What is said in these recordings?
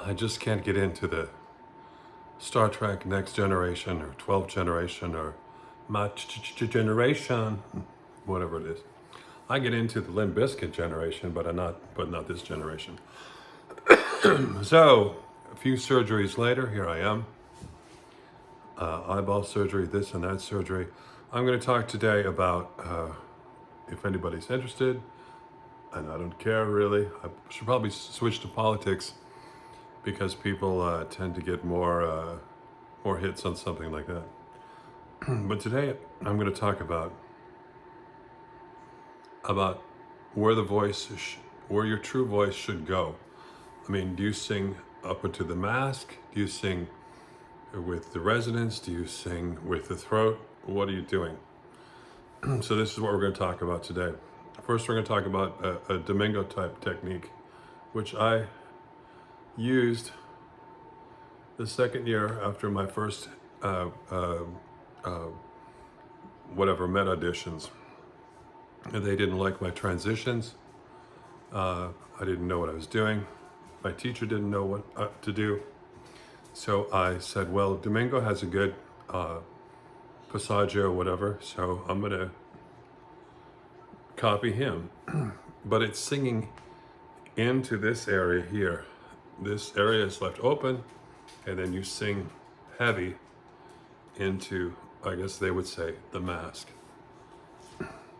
I just can't get into the Star Trek Next Generation or 12th Generation or my generation, whatever it is. I get into the Limp Bizkit generation, but not this generation. So, a few surgeries later, here I am. Eyeball surgery, this and that surgery. I'm going to talk today about, if anybody's interested, and I don't care really, I should probably switch to politics because people tend to get more hits on something like that. But today I'm going to talk about where where your true voice should go. I mean, do you sing up into the mask? Do you sing with the resonance? Do you sing with the throat? What are you doing? So this is what we're going to talk about today. First, we're going to talk about a Domingo type technique, which I used the second year after my first Met auditions. And they didn't like my transitions. I didn't know what I was doing. My teacher didn't know what to do. So I said, well, Domingo has a good passaggio, whatever, so I'm going to copy him. But it's singing into this area here. This area is left open, and then you sing heavy into, I guess they would say, the mask.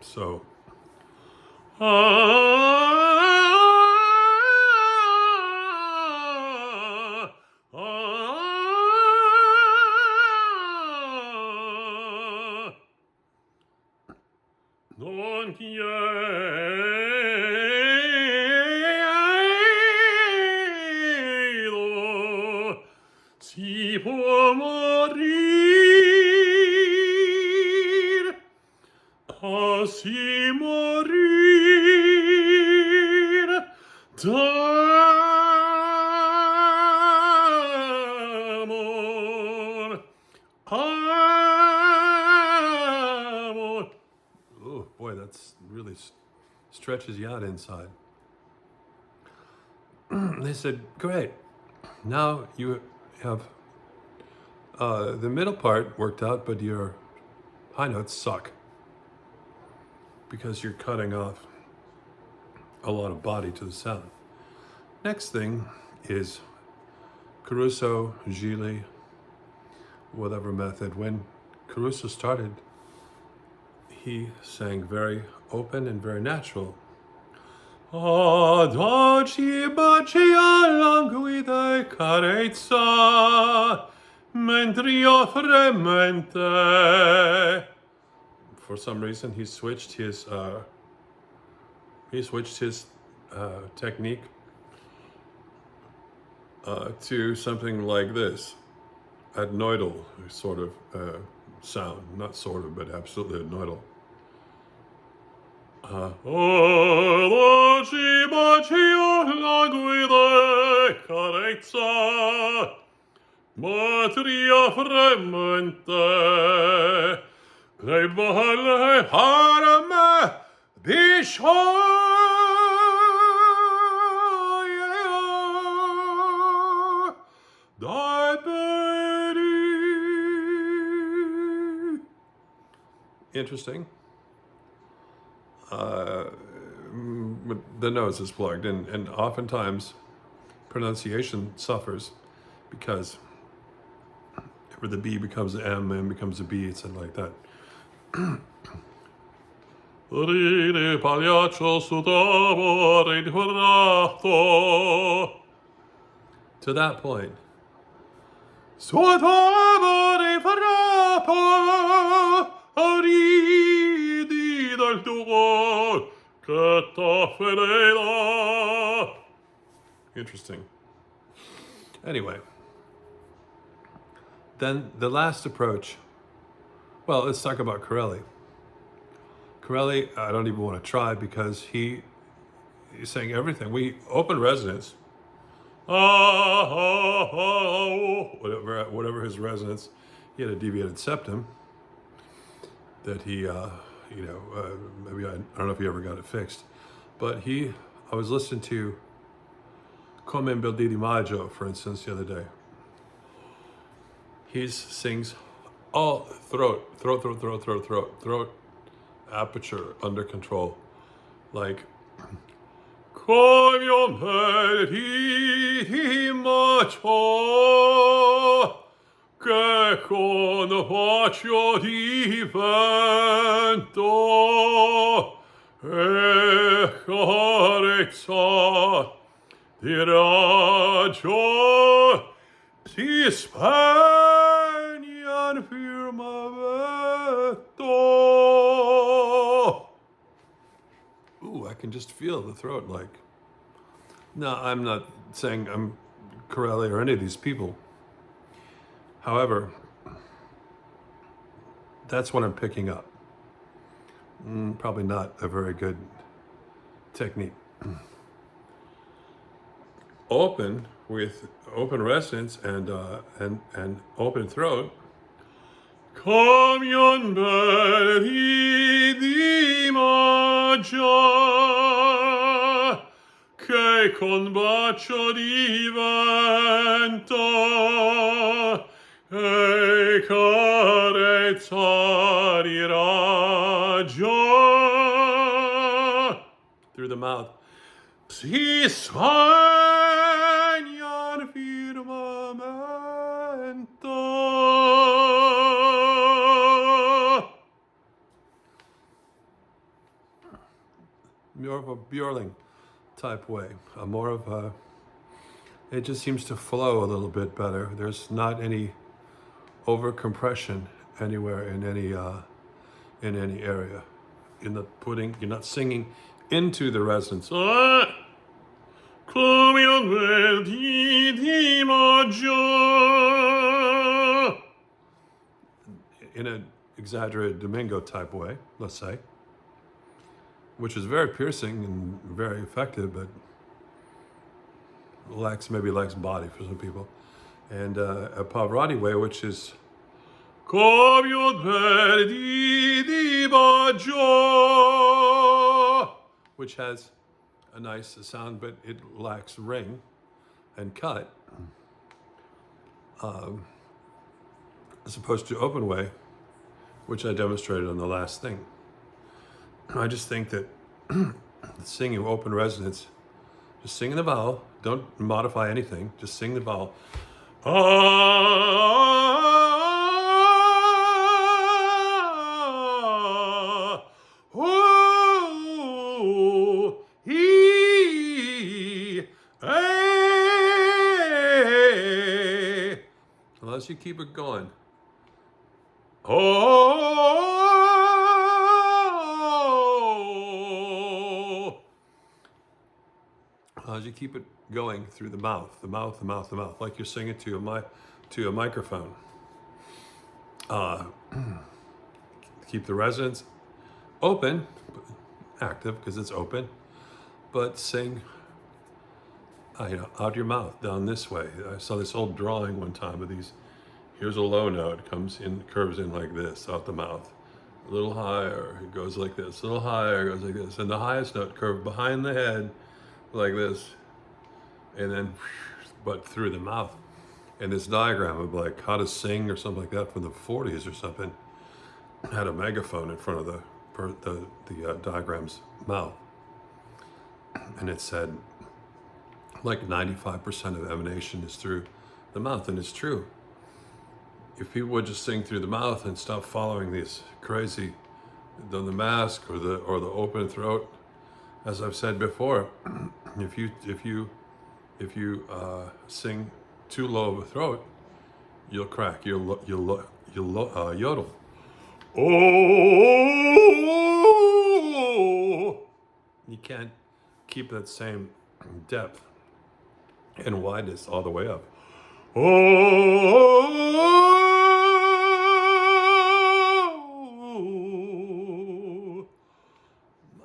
So, non chiedo si può morir, così morir d'amor, amor. Oh boy, that's really stretches you out inside. They said, great, now you have the middle part worked out, but your high notes suck because you're cutting off a lot of body to the sound. Next thing is Caruso, Gili, whatever method. When Caruso started, he sang very open and very natural. Adagio baci alla guida carezza, mentre io fremente. For some reason, he switched his technique to something like this, adnoidal sort of sound, not sort of, but absolutely adnoidal. Oggi bacio la guida carezza, matria fremente, le balle para me bisogna dai peri. Interesting. The nose is plugged, and oftentimes pronunciation suffers because where the B becomes an M becomes a B, it's like that. Ride pagliaccio sudavo ritornato. To that point. Sudavo ritornato, ridi dal tuo che t'afferrerà. Interesting. Anyway. Then the last approach, well, let's talk about Corelli. Corelli, I don't even want to try because he's saying everything. We open resonance, whatever his resonance. He had a deviated septum that he, maybe I don't know if he ever got it fixed, but I was listening to Come in Bill Di Maggio, for instance, the other day. He sings all throat aperture under control. Like, come on Bill Di Maggio, che con faccio di vento e carezza di raggio si spegnan firmamento. Ooh, I can just feel the throat like. No, I'm not saying I'm Corelli or any of these people. However, that's what I'm picking up. Probably not a very good technique. Open with open resonance and open throat. Come yon belli di magia, che con bacio di vento e carezza di raggio through the mouth. Si sognan firmamento. More of a Björling type way, more of a, it just seems to flow a little bit better. There's not any over compression anywhere in any area. You're not singing into the resonance. Come on, di maggio, in an exaggerated Domingo type way, let's say, which is very piercing and very effective, but maybe lacks body for some people. And a Pavarotti way, which is come on, di maggio, which has a nice sound, but it lacks ring and cut, as opposed to open way, which I demonstrated on the last thing. I just think that singing open resonance, just sing the vowel, don't modify anything, just sing the vowel. Unless you keep it going. As you keep it going through the mouth, like you're singing to a microphone. Keep the resonance open, active because it's open, but sing, out your mouth down this way. I saw this old drawing one time of these. Here's a low note, comes in, curves in like this out the mouth. A little higher, it goes like this. A little higher, it goes like this. And the highest note curved behind the head, like this. And then, but through the mouth. And this diagram of like how to sing or something like that from the 40s or something had a megaphone in front of the diagram's mouth. And it said, like 95% of emanation is through the mouth, and it's true. If people would just sing through the mouth and stop following these crazy, the mask or the open throat, as I've said before, if you sing too low of a throat, you'll crack. You'll yodel. Oh, you can't keep that same depth and wideness all the way up. Oh,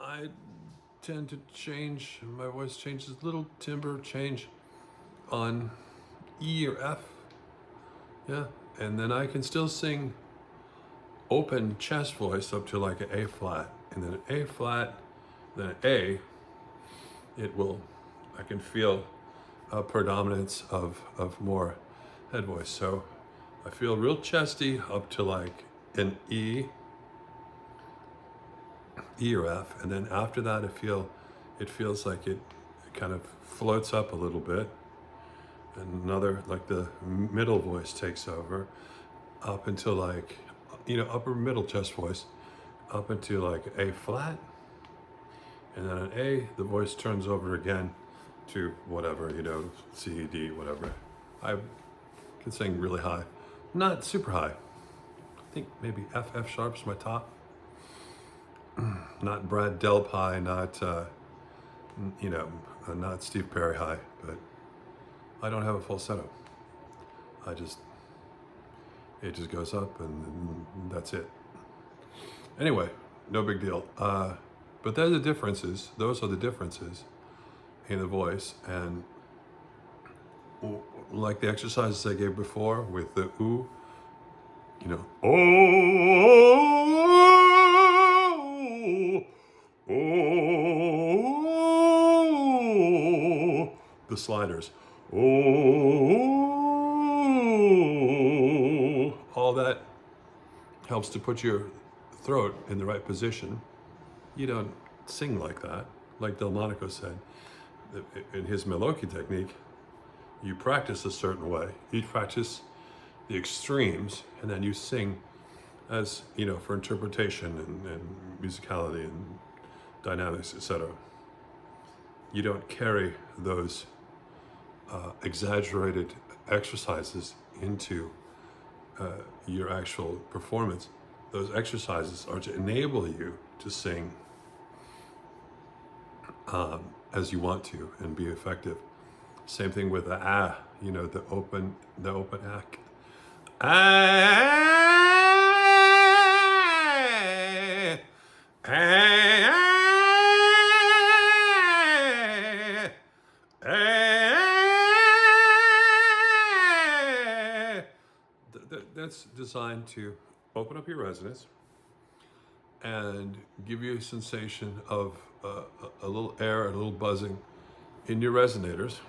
I tend to change, my voice changes, little timbre change on E or F, yeah, and then I can still sing open chest voice up to like an A flat, and then an A flat, then an A, I can feel a predominance of more head voice. So I feel real chesty up to like an E or F, and then after that it feels like it kind of floats up a little bit. And another, like the middle voice takes over up until like, upper middle chest voice up into like A flat, and then an A, the voice turns over again to whatever, C, D, whatever. I can sing really high, not super high. I think maybe F sharp's my top. Not Brad Delp high, not not Steve Perry high, but I don't have a falsetto. It just goes up and that's it. Anyway, no big deal. But those are the differences in the voice. And like the exercises I gave before with the ooh, the sliders, all that helps to put your throat in the right position. You don't sing like that. Like Delmonico said, in his Meloki technique, you practice a certain way. You practice the extremes, and then you sing as, for interpretation and musicality and dynamics, etc. You don't carry those exaggerated exercises into your actual performance. Those exercises are to enable you to sing as you want to and be effective. Same thing with the the open act. That's designed to open up your resonance and give you a sensation of a little air, a little buzzing in your resonators,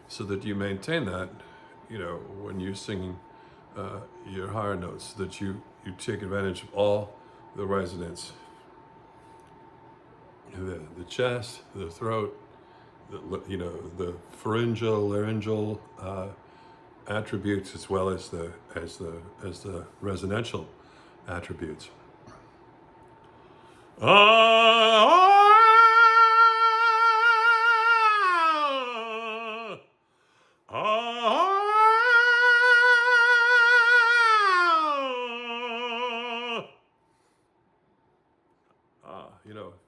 so that you maintain that, when you're singing your higher notes, that you take advantage of all the resonance, the chest, the throat, the pharyngeal, laryngeal attributes, as well as the resonantial attributes.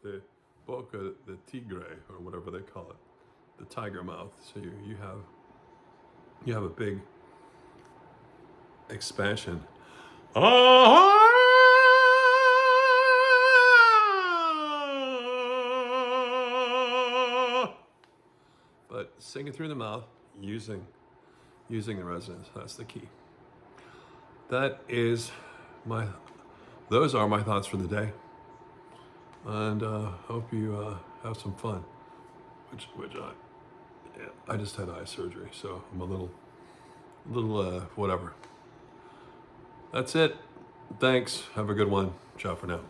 The boca, the tigre, or whatever they call it, the tiger mouth. So you have a big expansion. But sing it through the mouth using the resonance. That's the key. Those are my thoughts for the day. And hope you have some fun. Which I just had eye surgery, so I'm a little whatever. That's it. Thanks. Have a good one. Ciao for now.